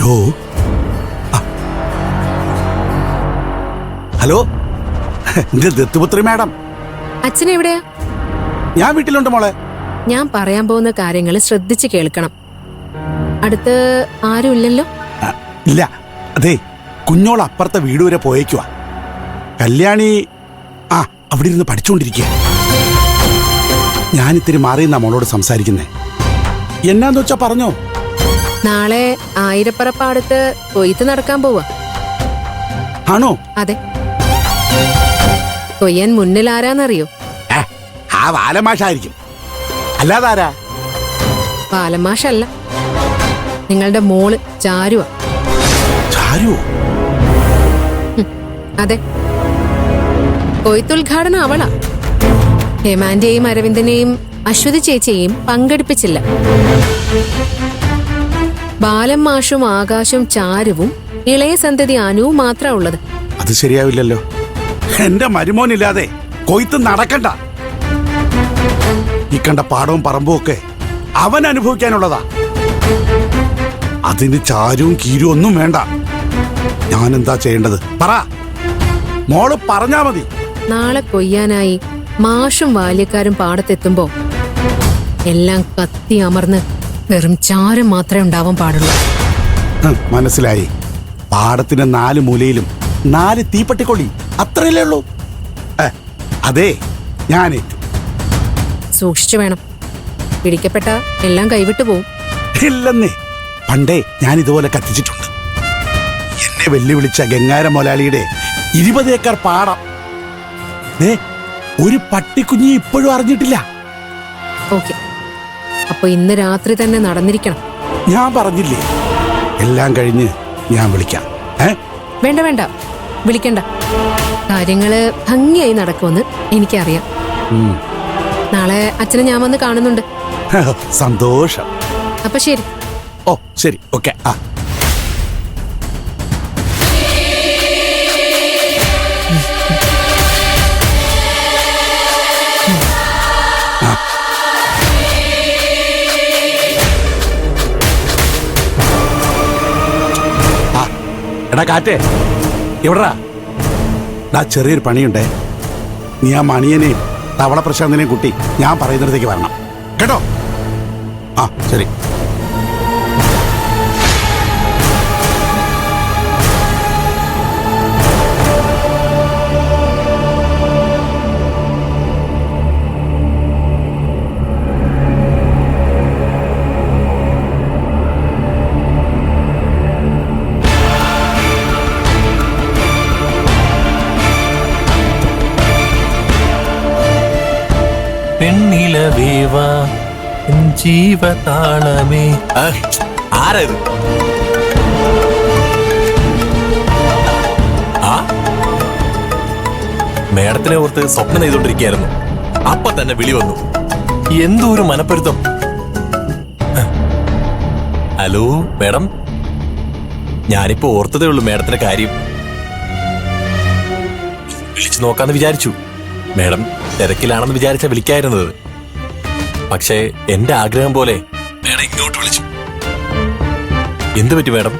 Hello hello, എന്റെ ദത്തുപുത്രി madam. അച്ഛൻ എവിടെയാ? ഞാൻ വീട്ടിലുണ്ട് മോളെ. ഞാൻ പറയാൻ പോകുന്ന കാര്യങ്ങൾ ശ്രദ്ധിച്ച് കേൾക്കണം. അടുത്ത് ആരും ഇല്ലല്ലോ? ഇല്ല, അതെ, കുഞ്ഞോൾ അപ്പുറത്തെ വീട് വരെ പോയേക്കുവാ. കല്യാണി അവിടെ ഇരുന്ന് പഠിച്ചുകൊണ്ടിരിക്കുക. ഞാനിത്തിരി മാറിയെന്നാ മോളോട് സംസാരിക്കുന്നേ. എന്നാന്ന് വെച്ചാ പറഞ്ഞോ. നാളെ ആയിരപ്പറപ്പാടത്ത് കൊയ്ത്ത് നടക്കാൻ പോവാ. ആണോ? അതെ. കൊയ്യാൻ മുന്നിൽ ആരാന്നറിയോ? ആ ബാലമാഷായിരിക്കും. അല്ലാതാരാ? ബാലമാഷല്ല, നിങ്ങളുടെ മോള് ചാരുവാ. ചാരു? അതെ, കൊയ്ത്തുദ്ഘാടനം അവളാ. ഹേമാന്റെയും അരവിന്ദനെയും അശ്വതി ചേച്ചിയെയും പങ്കെടുപ്പിച്ചില്ല. ബാലം മാഷും ആകാശും ചാരുവും ഇളയ സന്തതി അനുവും മാത്രാ ഉള്ളത്. അത് ശരിയാവില്ലല്ലോ. എന്റെ മരുമോനില്ലാതെ കൊയ്ത്ത് നടക്കണ്ട. ഈ കണ്ട പാടവും പറമ്പും ഒക്കെ അവൻ അനുഭവിക്കാനുള്ളതാ. അതിന് ചാരുവും കീരും ഒന്നും വേണ്ട. ഞാൻ എന്താ ചെയ്യേണ്ടത് പറ, മോള് പറഞ്ഞാ മതി. നാളെ കൊയ്യാനായി മാഷും ബാല്യക്കാരും പാടത്തെത്തുമ്പോ എല്ലാം കത്തി അമർന്ന് വെറും ചാരം മാത്രമേ ഉണ്ടാവാൻ പാടുള്ളൂ. മനസ്സിലായി. പാടത്തിന്റെ 4 മൂലയിലും 4 തീപ്പെട്ടിക്കൊള്ളി, അത്രയല്ലേ ഉള്ളൂ. അതെ, ഞാനേറ്റു. സൂക്ഷിച്ചു വേണം, പിടിക്കപ്പെട്ട എല്ലാം കൈവിട്ടു പോവും. ഇല്ലെന്നേ, പണ്ടേ ഞാൻ ഇതുപോലെ കത്തിച്ചിട്ടുണ്ട്. എന്നെ വെല്ലുവിളിച്ച ഗംഗാര മൊലാളിയുടെ 20 ഏക്കർ പാടം ഒരു പട്ടിക്കുഞ്ഞി ഇപ്പോഴും അറിഞ്ഞിട്ടില്ല. ഓക്കെ, അപ്പൊ ഇന്ന് രാത്രി തന്നെ നടന്നിരിക്കണം. ഞാൻ പറഞ്ഞില്ലേ, എല്ലാം കഴിഞ്ഞ് ഞാൻ വിളിക്കാം. വേണ്ട വേണ്ട, വിളിക്കണ്ട. കാര്യങ്ങള് ഭംഗിയായി നടക്കുമെന്ന് എനിക്കറിയാം. നാളെ അച്ഛനെ ഞാൻ വന്ന് കാണുന്നുണ്ട്. സന്തോഷം. അപ്പൊ ശരി. ഓ ശരി, ഓക്കെ. എടാ കാറ്റേ, എവിടാ? ചെറിയൊരു പണിയുണ്ടേ. നീ ആ മണിയനെയും തവള പ്രശാന്തനെയും കുട്ടി ഞാൻ പറയുന്നിടത്തേക്ക് വരണം കേട്ടോ. ശരി. പെണ്ണിലവേവാ ജീവതാളമേ. ആരത്? മേഡത്തിനെ ഓർത്ത് സ്വപ്നം നെയ്തോണ്ടിരിക്കുകയായിരുന്നു. അപ്പൊ തന്നെ വിളി വന്നു. എന്തോ ഒരു മനപ്പൊരുത്തം. ഹലോ മേഡം, ഞാനിപ്പോ ഓർത്തതേ ഉള്ളൂ മേഡത്തിന്റെ കാര്യം. വിളിച്ചു നോക്കാന്ന് വിചാരിച്ചു. മേഡം തിരക്കിലാണെന്ന് വിചാരിച്ച വിളിക്കായിരുന്നത്. പക്ഷേ എന്റെ ആഗ്രഹം പോലെ മേഡം ഇങ്ങോട്ട് വിളിച്ചു. എന്ത് പറ്റി മേഡം?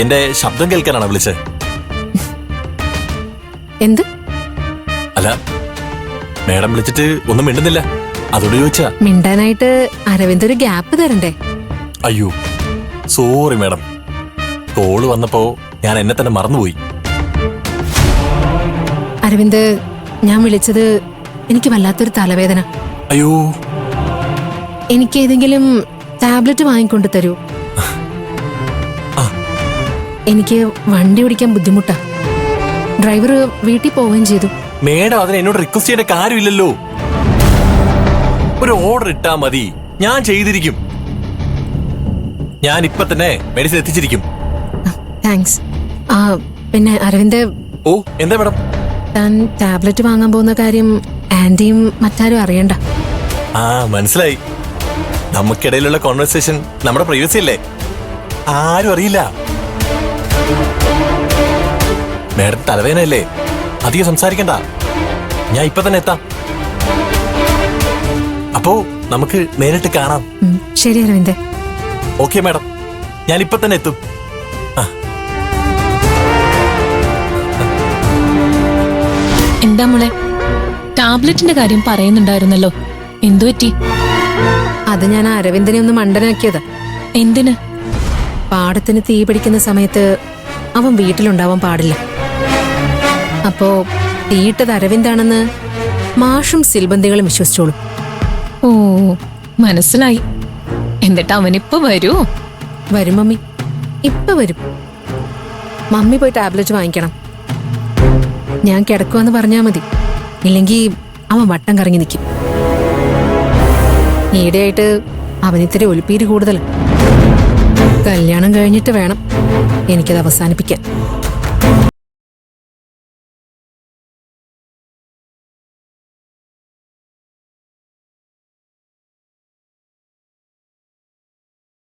എന്റെ ശബ്ദം കേൾക്കാനാണോ വിളിച്ചത്? എന്ത്? അല്ല, മേഡം വിളിച്ചിട്ട് ഒന്നും മിണ്ടുന്നില്ല, അതോട് ചോദിച്ചാ. മിണ്ടാനായിട്ട് അരവിന്ദ് ഒരു ഗ്യാപ്പ് തരണ്ടേ? അയ്യോ സോറി മേഡം, കോള് വന്നപ്പോ ഞാൻ എന്നെ തന്നെ മറന്നുപോയി. അരവിന്ദ്, ഞാൻ വിളിച്ചത് എനിക്ക് വല്ലാത്തൊരു തലവേദന. അയ്യോ, എനിക്ക് ഏതെങ്കിലും ടാബ്ലറ്റ് വാങ്ങിക്കൊണ്ട് തരൂ. എനിക്ക് വണ്ടി ഓടിക്കാൻ ബുദ്ധിമുട്ടാ. ഡ്രൈവർ വീട്ടിൽ പോവുകയും ചെയ്തു. മേഡം അതിന് എന്നോട് റിക്വസ്റ്റ് ചെയ്യേണ്ട കാര്യമില്ലല്ലോ. ഒരു ഓർഡർ ഇട്ടാ മതി, ഞാൻ ചെയ്തിരിക്കും. ഞാൻ ഇപ്പൊ തന്നെ മെഡിസിൻ എത്തിച്ചിരിക്കും. താങ്ക്സ്. പിന്നെ അരവിന്ദ്, ഓ എന്താ മേഡം? താൻ ടാബ്ലറ്റ് വാങ്ങാൻ പോകുന്ന കാര്യം ആന്റിയും മറ്റാരും അറിയണ്ട. മനസ്സിലായി. നമുക്കിടയിലുള്ള കോൺവെർസേഷൻ നമ്മുടെ പ്രൈവസി അല്ലേ, ആരും അറിയില്ല. മേഡം തലവേദനയല്ലേ, അധികം സംസാരിക്കണ്ട. ഞാൻ ഇപ്പൊ തന്നെ എത്താം. അപ്പോ നമുക്ക് നേരിട്ട് കാണാം. ശരി അരവിന്ദ്. ഓക്കെ മേഡം, ഞാൻ ഇപ്പൊ തന്നെ എത്തും. എന്താ മോളെ, ടാബ്ലറ്റിന്റെ കാര്യം പറയുന്നുണ്ടായിരുന്നല്ലോ, എന്തു പറ്റി? അത് ഞാൻ അരവിന്ദനെ ഒന്ന് മണ്ടനാക്കിയത്. എന്തിന്? പാടത്തിന് തീ പിടിക്കുന്ന സമയത്ത് അവൻ വീട്ടിലുണ്ടാവാൻ പാടില്ല. അപ്പോ തീയിട്ടത് അരവിന്ദാണെന്ന് മാഷും സിൽബന്തികളും വിശ്വസിച്ചോളൂ. ഓ, മനസ്സിലായി. എന്നിട്ട് അവനിപ്പോ വരൂ? വരും മമ്മി, ഇപ്പൊ വരും. മമ്മി പോയി ടാബ്ലറ്റ് വാങ്ങിക്കണം. ഞാൻ കിടക്കുവാന്ന് പറഞ്ഞാ മതി, ഇല്ലെങ്കിൽ അവൻ വട്ടം കറങ്ങി നിൽക്കും. ഈടെയായിട്ട് അവനിത്തിരി ഒലിപ്പീര് കൂടുതൽ. കല്യാണം കഴിഞ്ഞിട്ട് വേണം എനിക്കത് അവസാനിപ്പിക്കാൻ.